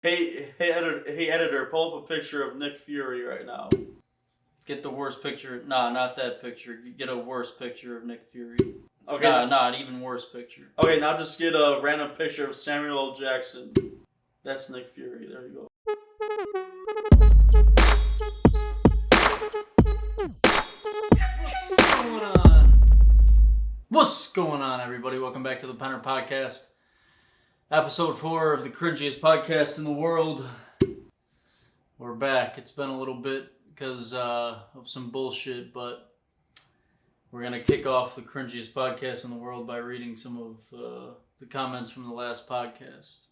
Hey editor, pull up a picture of Nick Fury right now. Get the worst picture. Nah, not that picture. Get a worse picture of Nick Fury. Okay. An even worse picture. Okay, now just get a random picture of Samuel L. Jackson. That's Nick Fury. There you go. What's going on, everybody? Welcome back to the Penner Podcast. Episode 4 of the cringiest podcast in the world. We're back. It's been a little bit because of some bullshit, but we're going to kick off the cringiest podcast in the world by reading some of the comments from the last podcast.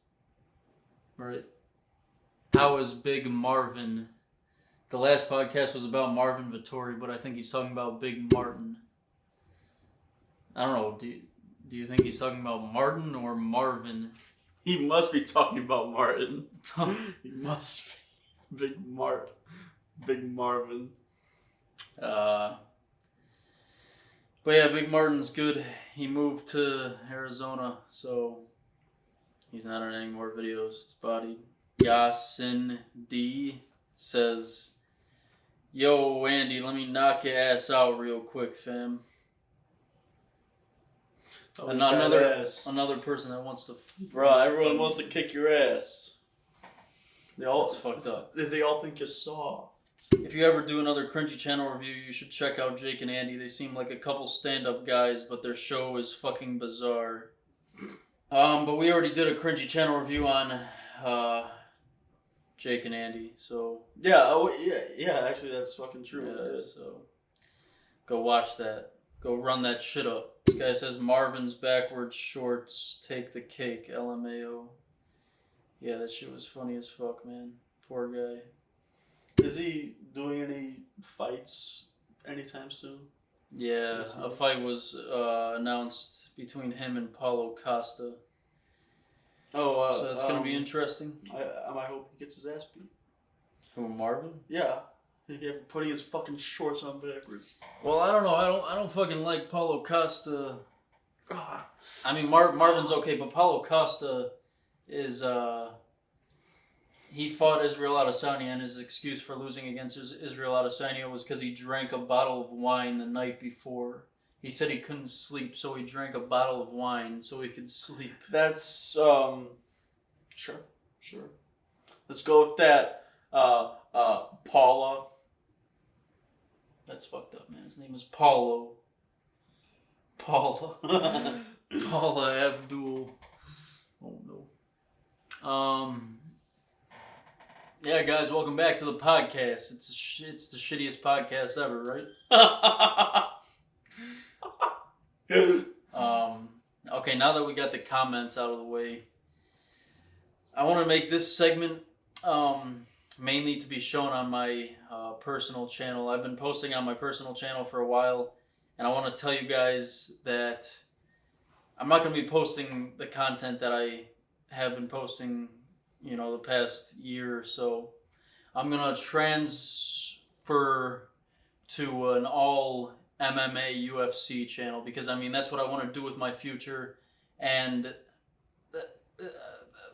Right? How is Big Marvin? The last podcast was about Marvin Vettori, but I think he's talking about Big Martin. I don't know. Do you think he's talking about Martin or Marvin? He must be talking about Martin. He must be. Big Marvin. But yeah, Big Martin's good. He moved to Arizona, so he's not in any more videos. It's body. Yasin D says, "Yo, Andy, let me knock your ass out real quick, fam." Another person that wants to... Bro, everyone wants to kick your ass. That's fucked up. They all think you're soft. If you ever do another cringy channel review, you should check out Jake and Andy. They seem like a couple stand-up guys, but their show is fucking bizarre. But we already did a cringy channel review on Jake and Andy, so... Yeah, actually that's fucking true. Yeah, so go watch that. Go run that shit up. This guy says, Marvin's backwards shorts take the cake, LMAO. Yeah, that shit was funny as fuck, man. Poor guy. Is he doing any fights anytime soon? Yeah, a fight was announced between him and Paulo Costa. So that's going to be interesting. I hope he gets his ass beat. Who, Marvin? Yeah. Putting his fucking shorts on backwards. Well, I don't know. I don't fucking like Paulo Costa. I mean, Marvin's okay, but Paulo Costa is he fought Israel Adesanya, and his excuse for losing against Israel Adesanya was because he drank a bottle of wine the night before. He said he couldn't sleep, so he drank a bottle of wine so he could sleep. That's sure. Let's go with that. Paula. That's fucked up, man. His name is Paulo. Paula. Paula Abdul. Oh, no. Yeah, guys, welcome back to the podcast. It's the shittiest podcast ever, right? Okay, now that we got the comments out of the way, I want to make this segment mainly to be shown on my personal channel. I've been posting on my personal channel for a while, and I want to tell you guys that I'm not going to be posting the content that I have been posting, the past year or so. I'm going to transfer to an all MMA UFC channel because, that's what I want to do with my future, and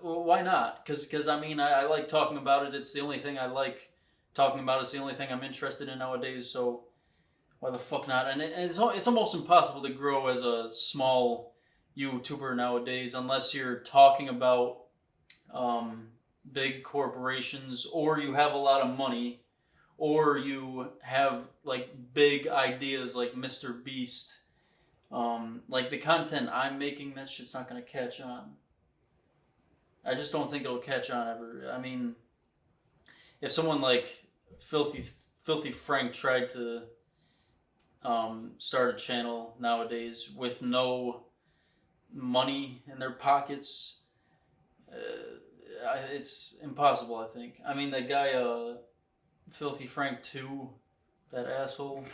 why not? Because I like talking about it. It's the only thing I like talking about. It's the only thing I'm interested in nowadays. So why the fuck not? And it's almost impossible to grow as a small YouTuber nowadays unless you're talking about big corporations, or you have a lot of money, or you have like big ideas like Mr. Beast. Like the content I'm making, that shit's not gonna catch on. I just don't think it'll catch on ever. If someone like Filthy Frank tried to start a channel nowadays with no money in their pockets, it's impossible, I think. That guy, Filthy Frank 2, that asshole,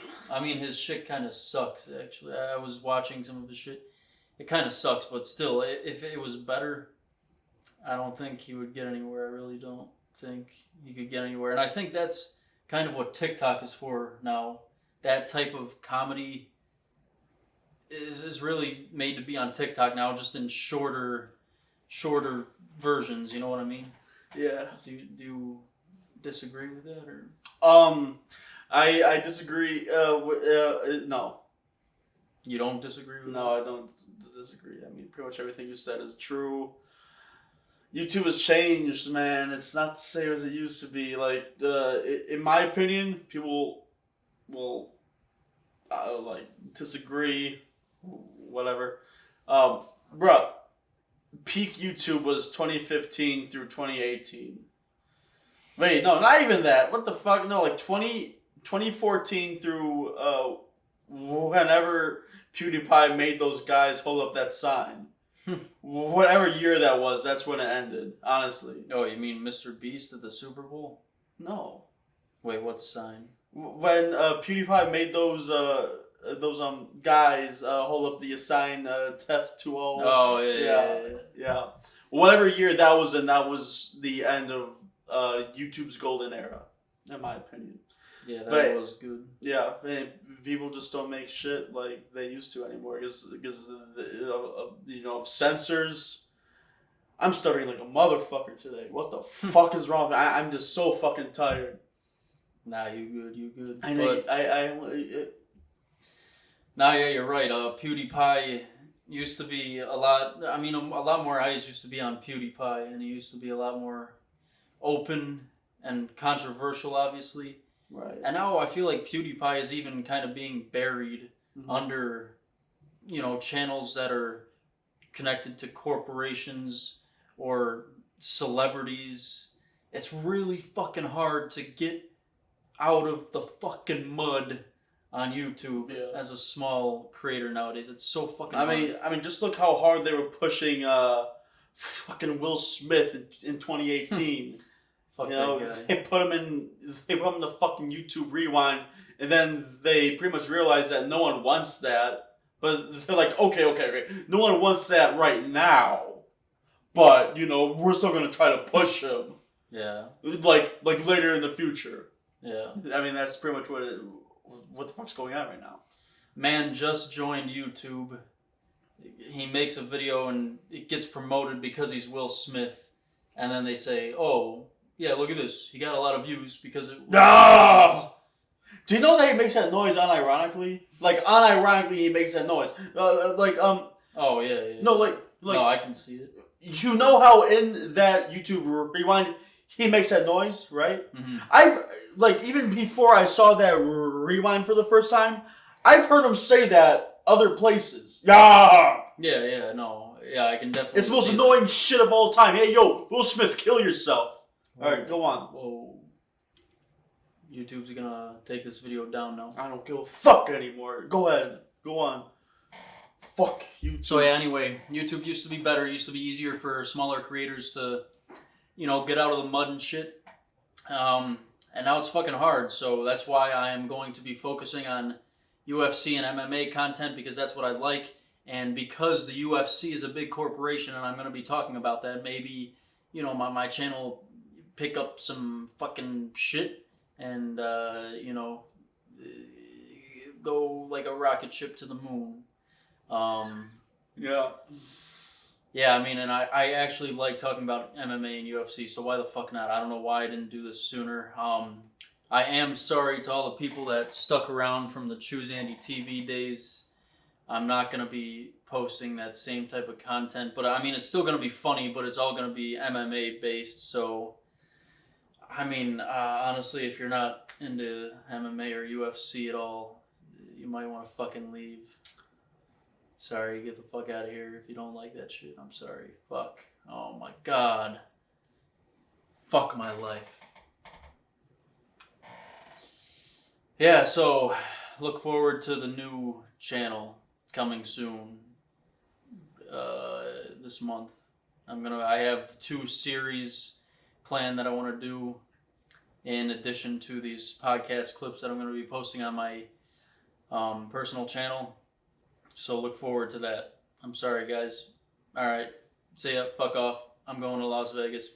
his shit kind of sucks, actually. I was watching some of his shit. It kind of sucks, but still, if it was better, I don't think he would get anywhere. I really don't think he could get anywhere. And I think that's kind of what TikTok is for now. That type of comedy is really made to be on TikTok now, just in shorter versions, you know what I mean? Yeah. Do you disagree with that or? I disagree. No. You don't disagree with that? No, I don't disagree. I mean, pretty much everything you said is true. YouTube has changed, man. It's not the same as it used to be. Like, in my opinion, people will like disagree, whatever. Bruh, peak YouTube was 2015 through 2018. Wait, no, not even that. What the fuck? No, like 2014 through whenever PewDiePie made those guys hold up that sign. Whatever year that was, that's when it ended, honestly. Oh, you mean Mr. Beast at the Super Bowl? No. Wait, what sign? When PewDiePie made those guys hold up the assign Teth to all. Oh, yeah. Whatever year that was in, that was the end of YouTube's golden era, in my opinion. Yeah, that was good. Yeah, man, people just don't make shit like they used to anymore because of censors. I'm stuttering like a motherfucker today. What the fuck is wrong? I'm just so fucking tired. Nah, you good. I know. Nah, yeah, you're right. PewDiePie used to be a lot. I mean, a lot more eyes used to be on PewDiePie, and he used to be a lot more open and controversial, obviously. Right. And now I feel like PewDiePie is even kind of being buried under, channels that are connected to corporations or celebrities. It's really fucking hard to get out of the fucking mud on YouTube as a small creator nowadays. It's so fucking hard. I mean, just look how hard they were pushing fucking Will Smith in 2018. Fuck you know, that guy. they put him in the fucking YouTube Rewind, and then they pretty much realized that no one wants that. But they're like, okay, no one wants that right now, but we're still gonna try to push him. Yeah. Like later in the future. Yeah. I mean, that's pretty much what the fuck's going on right now. Man just joined YouTube. He makes a video and it gets promoted because he's Will Smith, and then they say, "Oh, yeah, look at this. He got a lot of views because it." Ah! Do you know that he makes that noise unironically? Like unironically, he makes that noise. Oh yeah. No, like. No, I can see it. You know how in that YouTube Rewind he makes that noise, right? Mm-hmm. I've even before I saw that Rewind for the first time, I've heard him say that other places. Yeah. Yeah, I can definitely. It's the most annoying shit of all time. Hey, yo, Will Smith, kill yourself. All right, go on. Whoa. YouTube's gonna take this video down now. I don't give a fuck anymore. Go ahead. Go on. Fuck YouTube. So yeah, anyway, YouTube used to be better. It used to be easier for smaller creators to, get out of the mud and shit. And now it's fucking hard. So that's why I am going to be focusing on UFC and MMA content because that's what I like. And because the UFC is a big corporation and I'm going to be talking about that, maybe, my channel pick up some fucking shit and, go like a rocket ship to the moon. Yeah, I mean, and I actually like talking about MMA and UFC, so why the fuck not? I don't know why I didn't do this sooner. I am sorry to all the people that stuck around from the Choose Andy TV days. I'm not going to be posting that same type of content, but I mean, it's still going to be funny, but it's all going to be MMA based, so I mean, honestly, if you're not into MMA or UFC at all, you might want to fucking leave. Sorry, get the fuck out of here if you don't like that shit. I'm sorry. Fuck. Oh my god. Fuck my life. Yeah, so look forward to the new channel coming soon. This month. I have 2 series planned that I want to do in addition to these podcast clips that I'm going to be posting on my personal channel. So look forward to that. I'm sorry, guys. All right. See ya. Fuck off. I'm going to Las Vegas.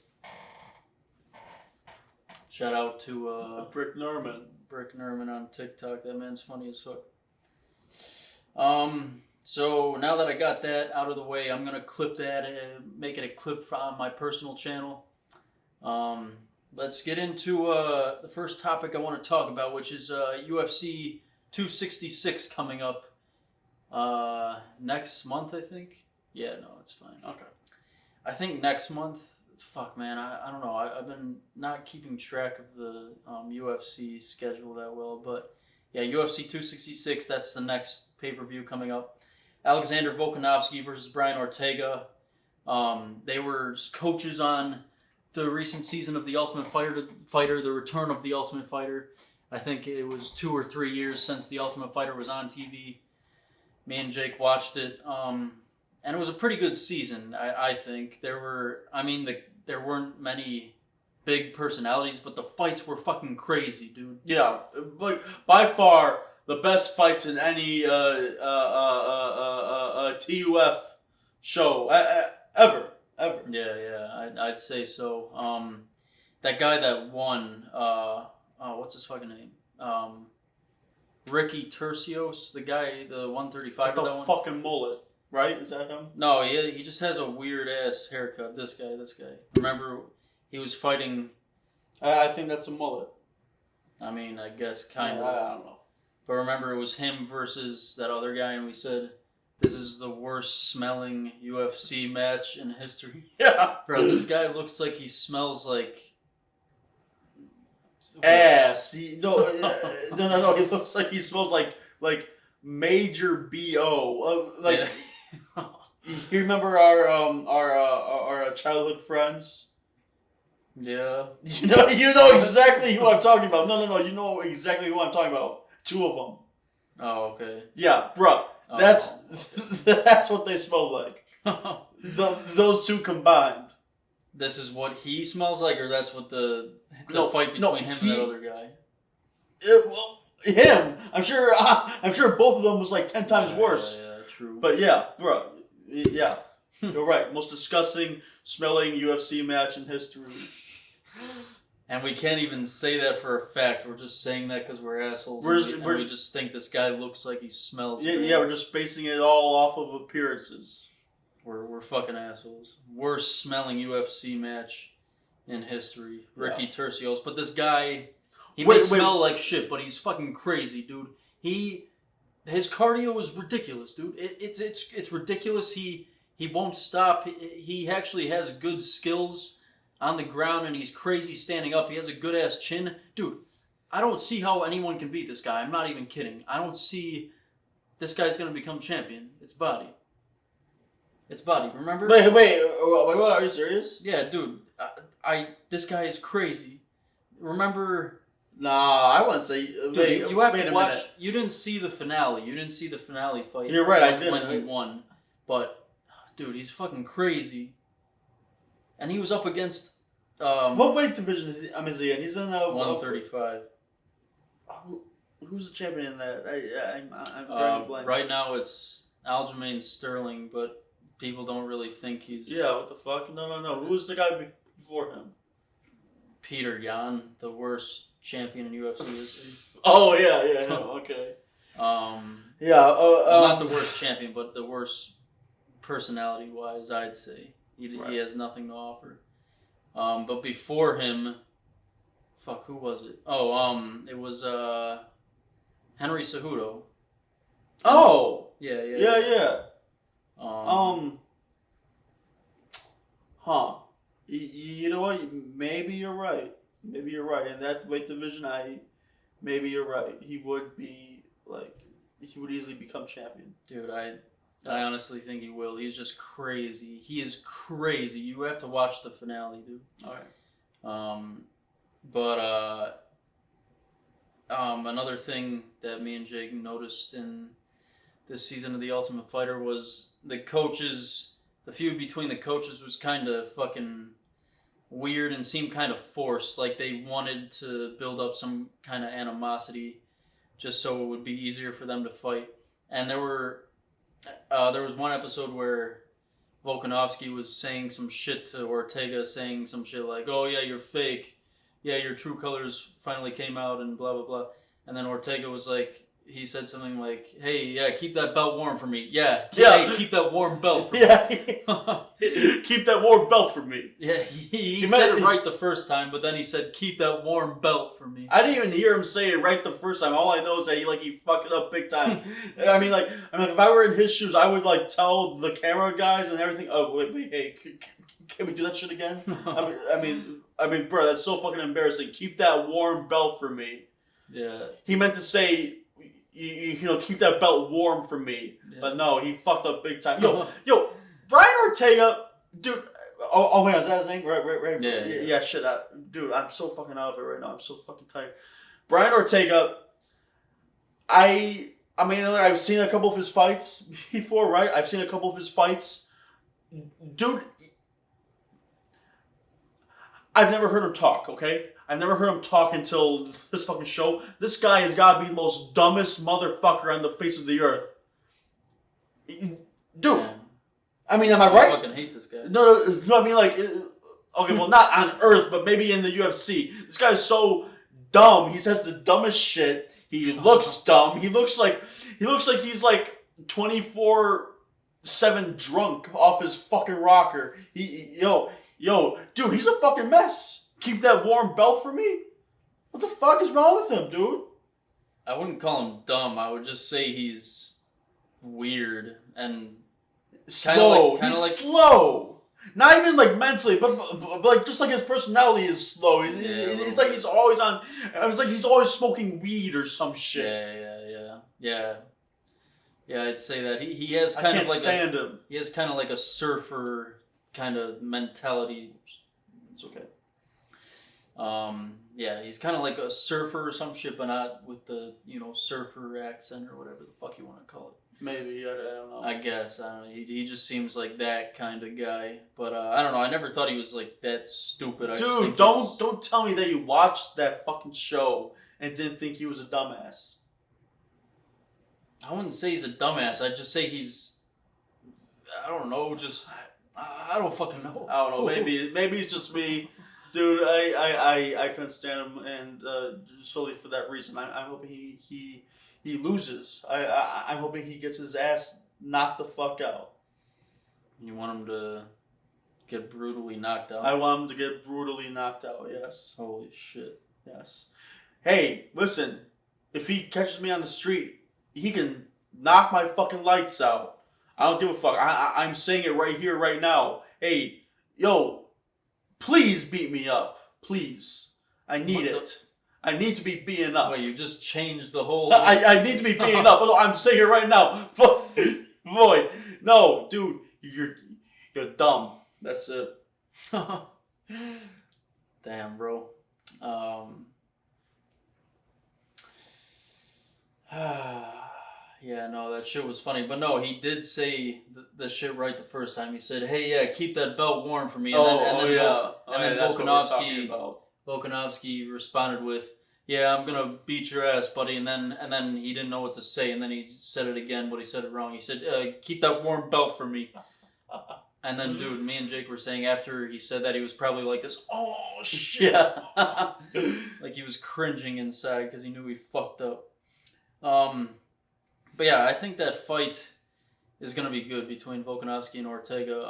Shout out to Brick Norman. Brick Norman on TikTok. That man's funny as fuck. So now that I got that out of the way, I'm gonna clip that and make it a clip on my personal channel. Let's get into the first topic I want to talk about, which is UFC 266 coming up next month, I think. Yeah, no, it's fine. Okay. I think next month. Fuck, man, I don't know. I've been not keeping track of the UFC schedule that well, but yeah, UFC 266. That's the next pay-per-view coming up. Alexander Volkanovski versus Brian Ortega. They were coaches on the recent season of The Ultimate Fighter, the return of The Ultimate Fighter. I think it was 2 or 3 years since The Ultimate Fighter was on TV. Me and Jake watched it, and it was a pretty good season. I think there weren't many big personalities, but the fights were fucking crazy, dude. Yeah, like by far the best fights in any TUF show ever. Yeah, I'd say so. That guy that won, what's his fucking name? Ricky Tercios, the 135. Like the fucking mullet, right? Is that him? No, he just has a weird ass haircut. This guy. Remember, he was fighting. I think that's a mullet. I mean, I guess kind of. I don't know. But remember, it was him versus that other guy, and we said, this is the worst smelling UFC match in history. Yeah. Bro, this guy looks like he smells like ass. No. He looks like he smells like major BO. Yeah. You remember our childhood friends? Yeah. You know exactly who I'm talking about. No. You know exactly who I'm talking about. 2 of them. Oh, okay. Yeah, bro. That's what they smell like. Those 2 combined. This is what he smells like, or that's what the fight between him and that other guy? Well, him. I'm sure both of them was like 10 times worse. Yeah, true. But yeah, bro. Yeah, you're right. Most disgusting smelling UFC match in history. And we can't even say that for a fact. We're just saying that because we're assholes. We just think this guy looks like he smells. Yeah, we're just basing it all off of appearances. We're fucking assholes. Worst smelling UFC match in history. Ricky Tercios. But this guy, he may smell like shit, but he's fucking crazy, dude. His cardio is ridiculous, dude. It's ridiculous. He won't stop. He actually has good skills on the ground, and he's crazy standing up. He has a good ass chin, dude. I don't see how anyone can beat this guy. I'm not even kidding. I don't see this guy's gonna become champion. It's body. Remember? Wait, what? Are you serious? Yeah, dude. This guy is crazy. Remember? Nah, I wouldn't say. Dude, you have to watch. Minute. You didn't see the finale. You didn't see the finale fight. You're right. I didn't. When he won, but dude, he's fucking crazy. And he was up against. What weight division is he in? He's in 135. Who's the champion in that? I'm drawing a blank. Right now it's Aljamain Sterling, but people don't really think he's. Yeah, what the fuck? No. Who's the guy before him? Peter Yan, the worst champion in UFC history. Oh yeah, okay. Not the worst champion, but the worst personality-wise, I'd say. He has nothing to offer. But before him, who was it? It was Henry Cejudo. Oh. Yeah. You know what? Maybe you're right. In that weight division, maybe you're right. He would easily become champion. Dude, I honestly think he will. He's just crazy. He is crazy. You have to watch the finale, dude. All right. Another thing that me and Jake noticed in this season of The Ultimate Fighter was the feud between the coaches was kind of fucking weird and seemed kind of forced. Like they wanted to build up some kind of animosity just so it would be easier for them to fight. And there was one episode where Volkanovski was saying some shit to Ortega, saying some shit like, "Oh yeah, you're fake. Yeah, your true colors finally came out," and blah blah blah. And then Ortega was like, he said something like, "Hey, yeah, keep that belt warm for me." Yeah, Yeah. Hey, keep that warm belt for me. Yeah. Keep that warm belt for me. Yeah, he said it right the first time, but then he said, "Keep that warm belt for me." I didn't even hear him say it right the first time. All I know is that he fucked it up big time. I mean, if I were in his shoes, I would tell the camera guys and everything. Oh wait, hey, can we do that shit again? I mean, bro, that's so fucking embarrassing. Keep that warm belt for me. Yeah. He meant to say, keep that belt warm for me. Yeah. But no, he fucked up big time. Yo, Brian Ortega, dude. Oh wait, is that his name? Right. Yeah. Shit, dude, I'm so fucking out of it right now. I'm so fucking tired. Brian Ortega. I mean, I've seen a couple of his fights before, right? I've seen a couple of his fights. Dude, I've never heard him talk, okay? I've never heard him talk until this fucking show. This guy has got to be the most dumbest motherfucker on the face of the earth. Dude. Yeah. I mean, am I right? I fucking hate this guy. No, I mean, okay, well, not on earth, but maybe in the UFC. This guy's so dumb. He says the dumbest shit. He looks dumb. He looks like he's 24/7 drunk off his fucking rocker. Yo, dude, he's a fucking mess. Keep that warm belt for me? What the fuck is wrong with him, dude? I wouldn't call him dumb. I would just say he's weird and slow. He's slow. Not even mentally, but just his personality is slow. It's like he's always on. It's like he's always smoking weed or some shit. Yeah. I'd say that he has kind of him. He has kind of like a surfer kind of mentality. It's okay. Yeah, he's kind of like a surfer or some shit, but not with the surfer accent or whatever the fuck you want to call it. Maybe, I don't know. I guess, I don't know. He just seems like that kind of guy. But I don't know, I never thought he was that stupid. Dude, don't tell me that you watched that fucking show and didn't think he was a dumbass. I wouldn't say he's a dumbass. I'd just say he's, I don't know, I don't fucking know. I don't know, maybe it's just me. Dude, I couldn't stand him, and solely for that reason. I'm hoping he loses. I'm hoping he gets his ass knocked the fuck out. You want him to get brutally knocked out? I want him to get brutally knocked out, yes. Holy shit. Yes. Hey, listen. If he catches me on the street, he can knock my fucking lights out. I don't give a fuck. I'm saying it right here, right now. Hey, yo, please beat me up. Please. I need it. I need to be beaten up. Wait, you just changed the whole... I need to be beaten up. I'm saying it right now. Boy, no, dude, you're dumb. That's it. Damn, bro. Yeah, no, that shit was funny. But no, he did say the shit right the first time. He said, "Hey, yeah, keep that belt warm for me." And then Volkanovski responded with, "Yeah, I'm gonna beat your ass, buddy." And then he didn't know what to say, and then he said it again, but he said it wrong. He said, "Keep that warm belt for me." And then, dude, me and Jake were saying after he said that, he was probably like this, "Oh shit!" Yeah. Like he was cringing inside because he knew he fucked up. But yeah, I think that fight is gonna be good between Volkanovski and Ortega.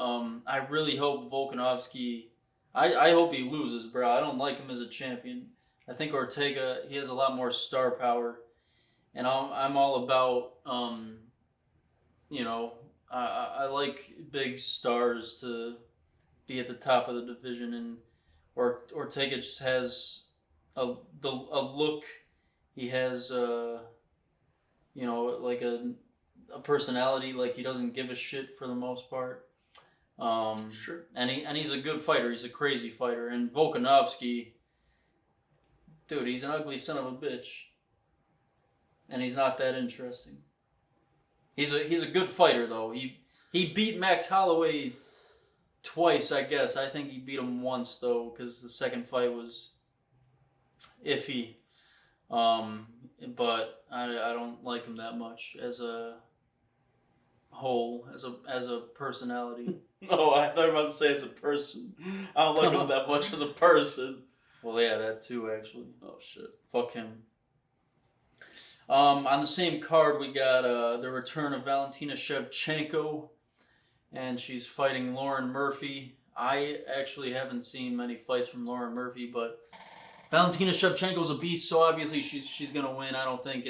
I really hope Volkanovski. I hope he loses, bro. I don't like him as a champion. I think Ortega, he has a lot more star power, and I'm all about I like big stars to be at the top of the division, and Ortega just has a look. He has like a personality, like he doesn't give a shit for the most part. Sure. And he's a good fighter. He's a crazy fighter. And Volkanovski, dude, he's an ugly son of a bitch. And he's not that interesting. He's a good fighter though. He beat Max Holloway twice, I guess. I think he beat him once though, because the second fight was iffy. But I don't like him that much as a whole, as a personality. No, I thought you were about to say as a person. I don't like him that much as a person. Well, yeah, that too, actually. Oh, shit. Fuck him. On the same card, we got the return of Valentina Shevchenko, and she's fighting Lauren Murphy. I actually haven't seen many fights from Lauren Murphy, but Valentina Shevchenko's a beast, so obviously she's gonna win. I don't think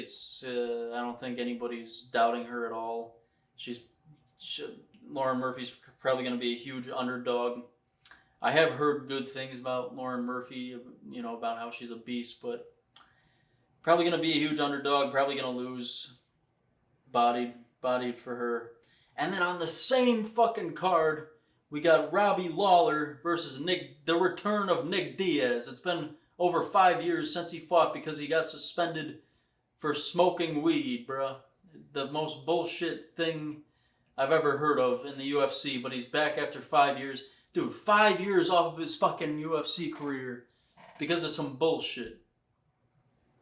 anybody's doubting her at all. Lauren Murphy's probably gonna be a huge underdog. I have heard good things about Lauren Murphy, about how she's a beast, but probably gonna be a huge underdog. Probably gonna lose. Bodied for her. And then on the same fucking card, we got Robbie Lawler versus the return of Nick Diaz. It's been over 5 years since he fought because he got suspended for smoking weed, bruh. The most bullshit thing I've ever heard of in the UFC, but he's back after 5 years. Dude, 5 years off of his fucking UFC career because of some bullshit.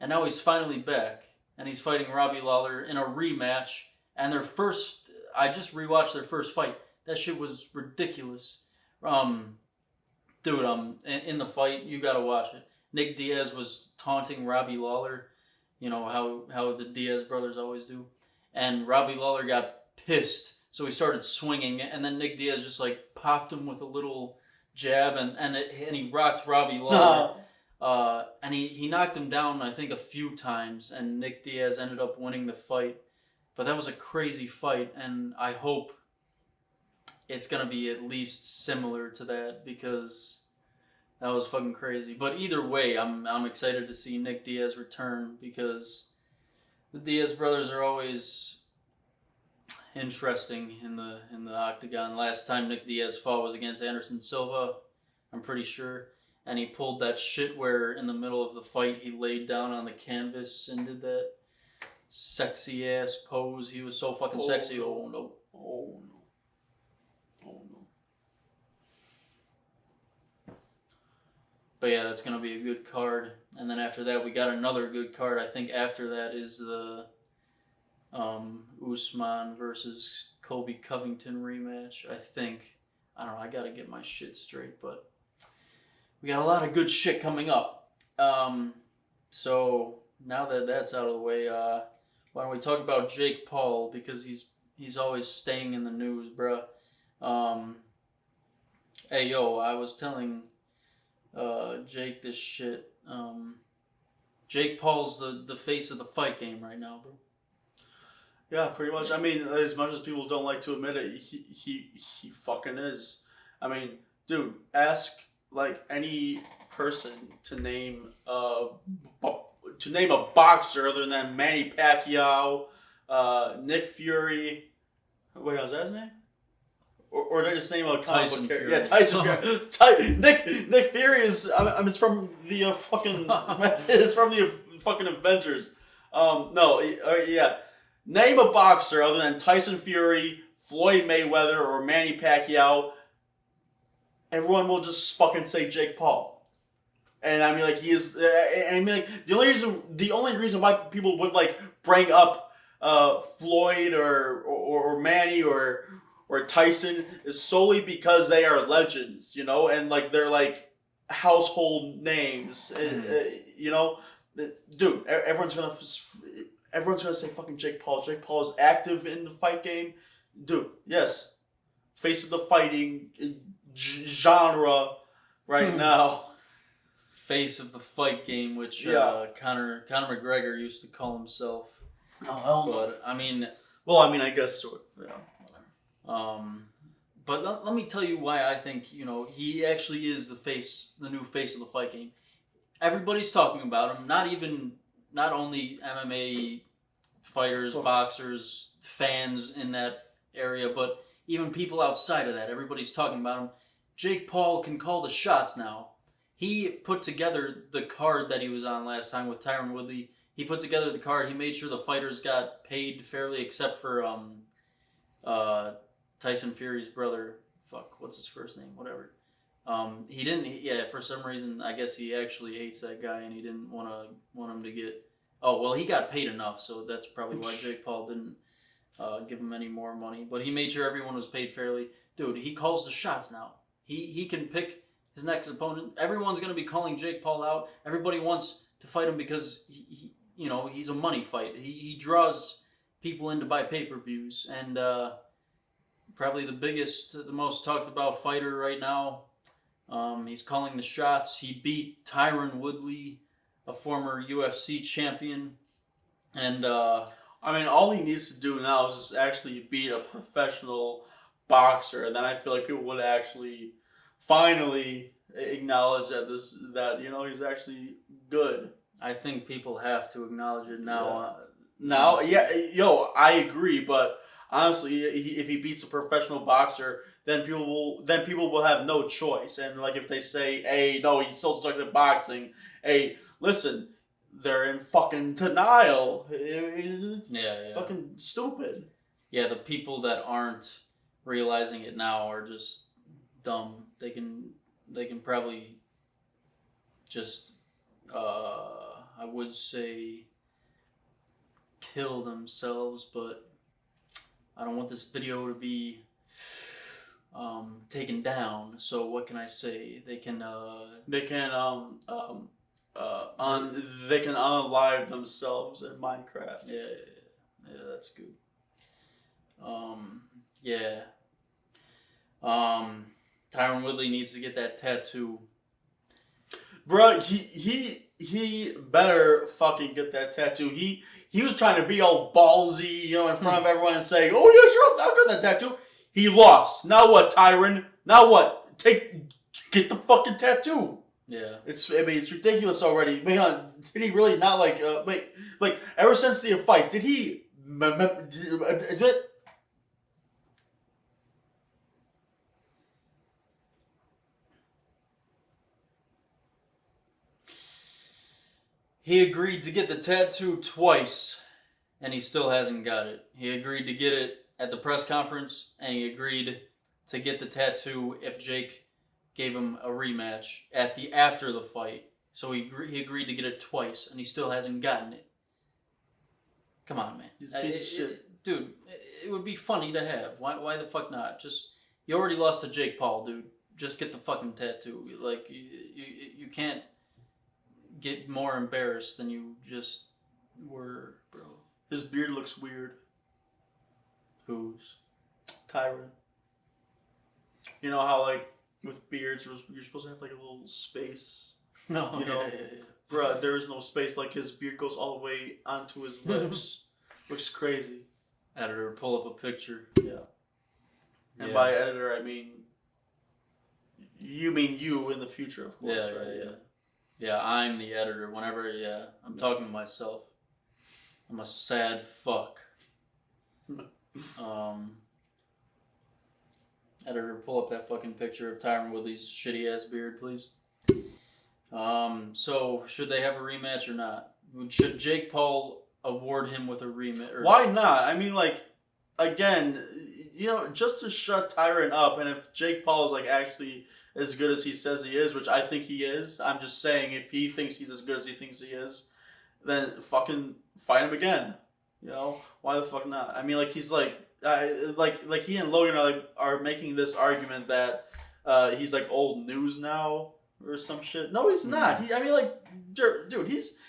And now he's finally back, and he's fighting Robbie Lawler in a rematch. And I just rewatched their first fight. That shit was ridiculous. Dude, in the fight, you gotta watch it. Nick Diaz was taunting Robbie Lawler, how the Diaz brothers always do. And Robbie Lawler got pissed, so he started swinging, and then Nick Diaz just popped him with a little jab, and he rocked Robbie Lawler. And he knocked him down, I think, a few times, and Nick Diaz ended up winning the fight. But that was a crazy fight, and I hope it's going to be at least similar to that, because that was fucking crazy. But either way, I'm excited to see Nick Diaz return, because the Diaz brothers are always interesting in the octagon. Last time Nick Diaz fought was against Anderson Silva, I'm pretty sure. And he pulled that shit where in the middle of the fight he laid down on the canvas and did that sexy ass pose. He was so fucking sexy. No. Oh no. Oh no. Oh no. But yeah, that's gonna be a good card. And then after that we got another good card. I think after that is the Usman versus Colby Covington rematch. I think. I don't know, I gotta get my shit straight, but we got a lot of good shit coming up. So now that that's out of the way, why don't we talk about Jake Paul, because he's always staying in the news, bruh. Hey yo, I was telling Jake this shit. Jake Paul's the face of the fight game right now, bro. Yeah, pretty much. I mean, as much as people don't like to admit it, he fucking is. I mean, dude, ask any person to name a boxer other than Manny Pacquiao, Nick Fury. Wait, was that his name? Or did I just name a comic book character? Yeah, Tyson Fury. Nick Fury is. It's from the fucking. It's from the fucking Avengers. No, yeah. Name a boxer other than Tyson Fury, Floyd Mayweather, or Manny Pacquiao. Everyone will just fucking say Jake Paul. And I mean, he is. I mean, the only reason why people would bring up Floyd or Manny or Tyson is solely because they are legends, and they're household names, Dude, everyone's gonna say fucking Jake Paul. Jake Paul is active in the fight game, dude. Yes, face of the fighting genre right now. Face of the fight game, which Conor McGregor used to call himself. Oh hell no. But I mean, I guess so. Yeah. But let me tell you why I think he actually is the new face of the fight game. Everybody's talking about him. Not only MMA fighters, boxers, fans in that area, but even people outside of that. Everybody's talking about him. Jake Paul can call the shots now. He put together the card that he was on last time with Tyron Woodley. He put together the card. He made sure the fighters got paid fairly, except for Tyson Fury's brother. Fuck, what's his first name? Whatever. He didn't. For some reason, I guess he actually hates that guy, and he didn't want him to get. Oh well, he got paid enough, so that's probably why Jake Paul didn't give him any more money. But he made sure everyone was paid fairly. Dude, he calls the shots now. He can pick his next opponent. Everyone's gonna be calling Jake Paul out. Everybody wants to fight him because he's a money fight. He draws people in to buy pay-per-views, and probably the most talked about fighter right now. He's calling the shots. He beat Tyron Woodley, a former UFC champion, and all he needs to do now is just actually beat a professional boxer, and then I feel like people would actually finally acknowledge that he's actually good. I think people have to acknowledge it now. I agree, but honestly, if he beats a professional boxer, then people will have no choice. And like if they say, "Hey, no, he still sucks at boxing," hey, listen, they're in fucking denial. It's fucking stupid. Yeah, the people that aren't realizing it now are just dumb. They can probably just I would say kill themselves, but I don't want this video to be taken down. So what can I say? They can unalive themselves in Minecraft. Yeah, that's good. Tyron Woodley needs to get that tattoo. Bro, he better fucking get that tattoo. He was trying to be all ballsy, in front of everyone and say, "Oh yeah, sure, I'll get that tattoo." He lost. Now what, Tyron? Now what? Get the fucking tattoo. Yeah. It's ridiculous already. Did he really not ever since the fight, did he He agreed to get the tattoo twice, and he still hasn't got it. He agreed to get it at the press conference, and he agreed to get the tattoo if Jake gave him a rematch after the fight. So he agreed to get it twice, and he still hasn't gotten it. Come on, man. He's a piece of shit. Dude, it would be funny to have. Why the fuck not? You already lost to Jake Paul, dude. Just get the fucking tattoo. Like, you can't get more embarrassed than you just were, bro. His beard looks weird. Whose? Tyron. You know how with beards you're supposed to have a little space. No, yeah. Bruh, there is no space. His beard goes all the way onto his lips. Looks crazy. Editor, pull up a picture. Yeah. And by editor, I mean you in the future, of course. Yeah. Yeah, I'm the editor. Whenever, I'm talking to myself. I'm a sad fuck. Editor, pull up that fucking picture of Tyron Woodley's shitty ass beard, please. So should they have a rematch or not? Should Jake Paul award him with a rematch? Why not? I mean, again, just to shut Tyron up, and if Jake Paul is actually as good as he says he is, which I think he is, I'm just saying if he thinks he's as good as he thinks he is, then fucking fight him again. Why the fuck not? I mean, he's he and Logan are making this argument that he's old news now or some shit. No, he's not. Dude, he's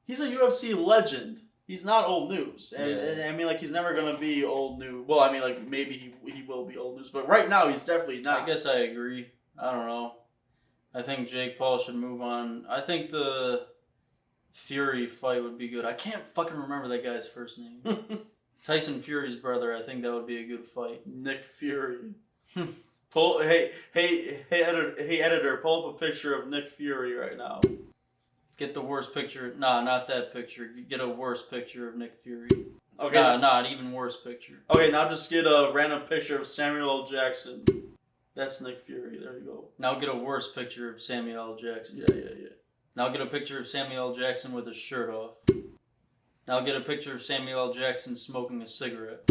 a UFC legend. He's not old news, and I mean, he's never gonna be old news. Well, I mean, maybe he will be old news, but right now he's definitely not. I guess I agree. I don't know. I think Jake Paul should move on. I think the Fury fight would be good. I can't fucking remember that guy's first name. Tyson Fury's brother. I think that would be a good fight. Nick Fury. Hey editor, pull up a picture of Nick Fury right now. Get the worst picture. Nah, not that picture. Get a worse picture of Nick Fury. Okay. Nah, an even worse picture. Okay, now just get a random picture of Samuel L. Jackson. That's Nick Fury. There you go. Now get a worse picture of Samuel L. Jackson. Yeah. Now get a picture of Samuel L. Jackson with his shirt off. Now get a picture of Samuel L. Jackson smoking a cigarette.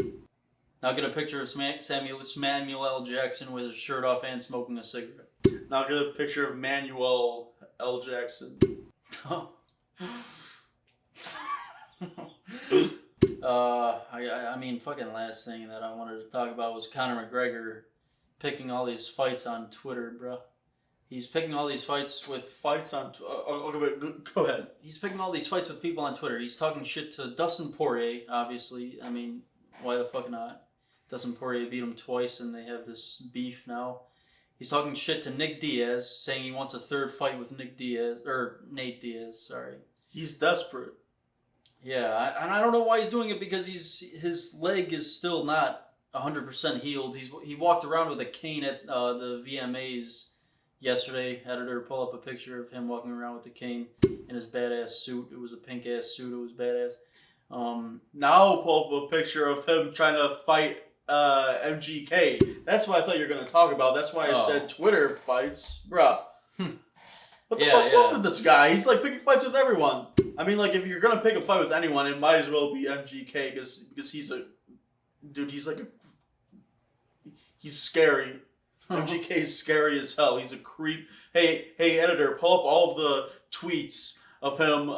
Now get a picture of Samuel L. Jackson with his shirt off and smoking a cigarette. Now get a picture of Manuel L. Jackson. I mean, fucking last thing that I wanted to talk about was Conor McGregor picking all these fights on Twitter, bro. He's picking all these fights with Fights on. Go ahead. He's picking all these fights with people on Twitter. He's talking shit to Dustin Poirier, obviously. I mean, why the fuck not? Dustin Poirier beat him twice, and they have this beef now. He's talking shit to Nick Diaz, saying he wants a third fight with Nate Diaz. Sorry. He's desperate. Yeah, and I don't know why he's doing it because his leg is still not 100% healed. He walked around with a cane at the VMAs yesterday. Editor, pull up a picture of him walking around with the cane in his badass suit. It was a pink ass suit. It was badass. Now pull up a picture of him trying to fight MGK. That's what I thought you were going to talk about. That's why I said Twitter fights. Bruh. What the fuck's up with this guy? He's like picking fights with everyone. I mean, like, if you're going to pick a fight with anyone, it might as well be MGK because he's a... Dude, he's like a... He's scary. MGK's scary as hell. He's a creep. Hey, editor, pull up all of the tweets of him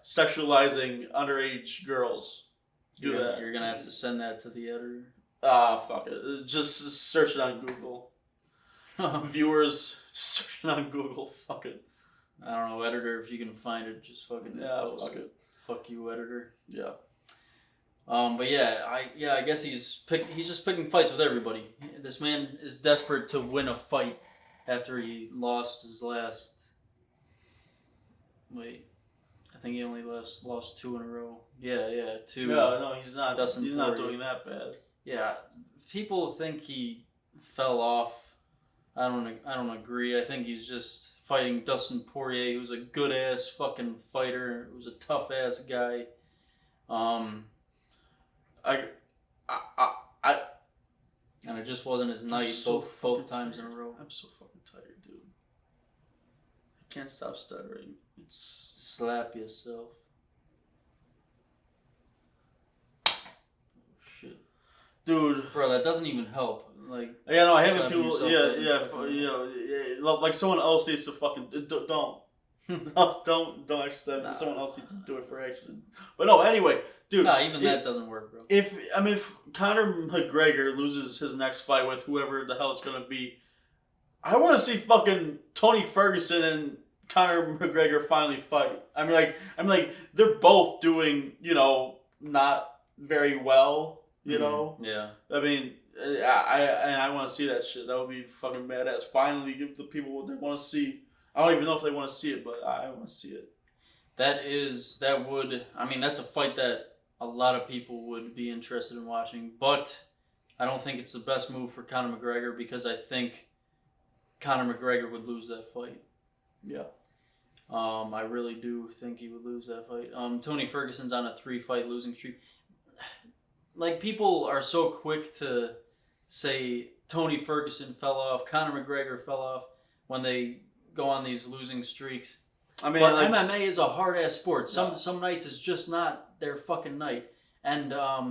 sexualizing underage girls. Do that. You're gonna have to send that to the editor. Fuck it. Just search it on Google. Viewers, search it on Google. Fuck it. I don't know, editor. If you can find it, just fucking post fuck it. Fuck you, editor. Yeah. But I guess he's just picking fights with everybody. This man is desperate to win a fight after he lost his last. Wait, I think he only lost 2 in a row. Yeah, 2. No, he's not. Dustin he's Poirier. not doing that bad. Yeah, people think he fell off. I don't agree. I think he's just fighting Dustin Poirier, who's a good ass fucking fighter. Who's a tough ass guy. And it just wasn't his night both times in a row. I'm so fucking tired, dude. I can't stop stuttering. Slap yourself. Shit, dude. Bro, that doesn't even help. Like, yeah, no, I hate when people, like someone else needs to fucking don't. don't actually say it. Someone else needs to do it for action. But no, anyway, dude. Nah, that doesn't work, bro. If Conor McGregor loses his next fight with whoever the hell it's gonna be, I want to see fucking Tony Ferguson and Conor McGregor finally fight. I mean, like they're both doing, not very well. Yeah. I mean, I want to see that shit. That would be fucking badass. Finally, give the people what they want to see. I don't even know if they want to see it, but I want to see it. That's a fight that a lot of people would be interested in watching, but I don't think it's the best move for Conor McGregor because I think Conor McGregor would lose that fight. Yeah. I really do think he would lose that fight. Tony Ferguson's on a 3-fight losing streak. Like, people are so quick to say Tony Ferguson fell off, Conor McGregor fell off when they go on these losing streaks. I mean, but MMA is a hard ass sport. Some nights it's just not their fucking night. And I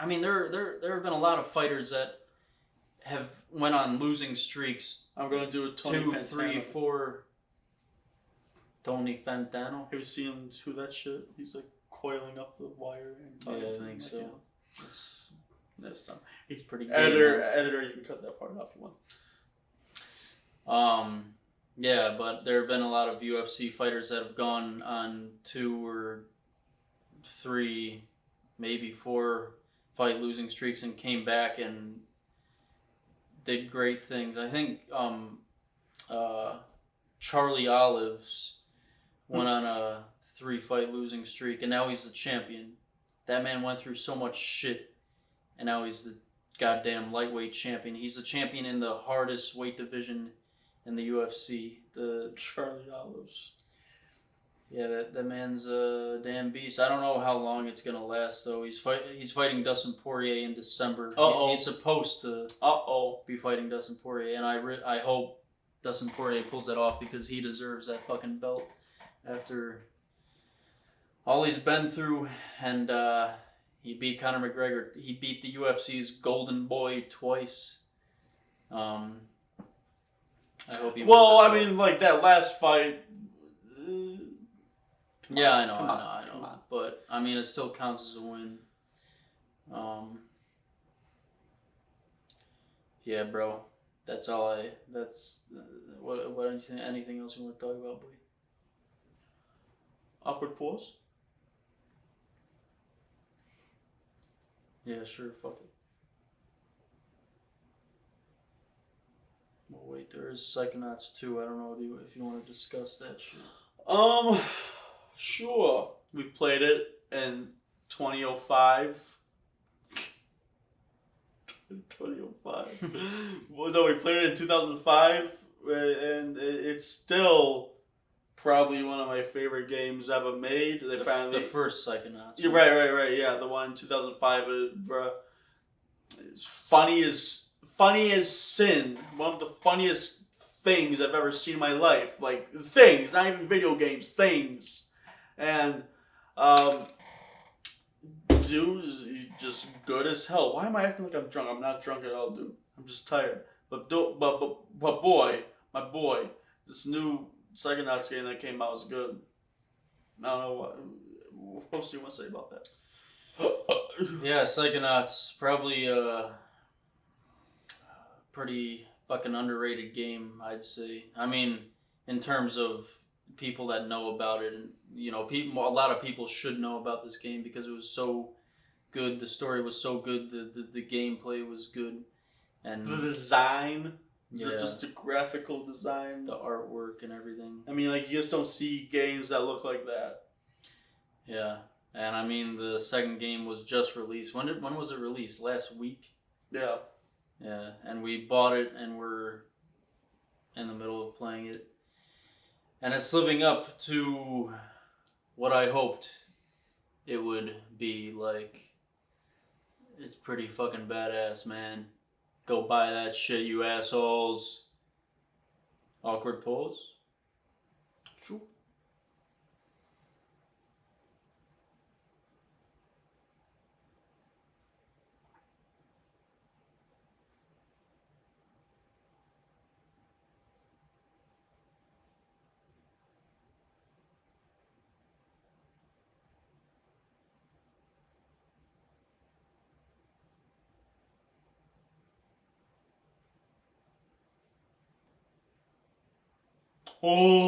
mean, there have been a lot of fighters that have went on losing streaks. I'm gonna do a Tony 2, Fantano. 3, 4. Tony Fantano. Have you seen him do that shit? He's like coiling up the wire and talking to him. I think so. That's dumb. He's pretty good. Editor, you can cut that part off if you want. Yeah, but there have been a lot of UFC fighters that have gone on 2 or 3, maybe 4 fight losing streaks and came back and did great things. I think Charlie Olives went on a 3-fight losing streak and now he's the champion. That man went through so much shit and now he's the goddamn lightweight champion. He's the champion in the hardest weight division in the UFC. The Charlie Olives. Yeah, that man's a damn beast. I don't know how long it's gonna last though. He's fighting Dustin Poirier in December. He's supposed to be fighting Dustin Poirier, and I hope Dustin Poirier pulls that off because he deserves that fucking belt after all he's been through. And he beat Conor McGregor. He beat the UFC's golden boy twice. I hope he. Well, I mean, like that last fight. Yeah, I know. Come on. But I mean, it still counts as a win. Yeah, bro. That's all I. That's what anything else you want to talk about, boy? Awkward pause. Yeah, sure. Fuck it. Well, wait, there is Psychonauts 2. I don't know if you want to discuss that shit. Sure. We played it in 2005. 2005. Well, no, we played it in 2005, and it's still probably one of my favorite games ever made. They finally the first Psychonauts. You're right. Yeah, the one in 2005. It's funny as sin. One of the funniest things I've ever seen in my life. Like things, not even video games. Things, and dude is just good as hell. Why am I acting like I'm drunk? I'm not drunk at all, dude. I'm just tired. But boy, my boy, this new Psychonauts game that came out is good. I don't know what else do you want to say about that? Yeah, Psychonauts, probably a pretty fucking underrated game, I'd say. I mean, in terms of people that know about it, and a lot of people should know about this game because it was so good. The story was so good. The gameplay was good, and the design, yeah, just the graphical design, the artwork, and everything. I mean, like you just don't see games that look like that. Yeah, and I mean the second game was just released. When was it released? Last week. Yeah. Yeah, and we bought it and we're in the middle of playing it, and it's living up to what I hoped it would be. Like, it's pretty fucking badass, man. Go buy that shit, you assholes. Awkward pause. Sure. Oh.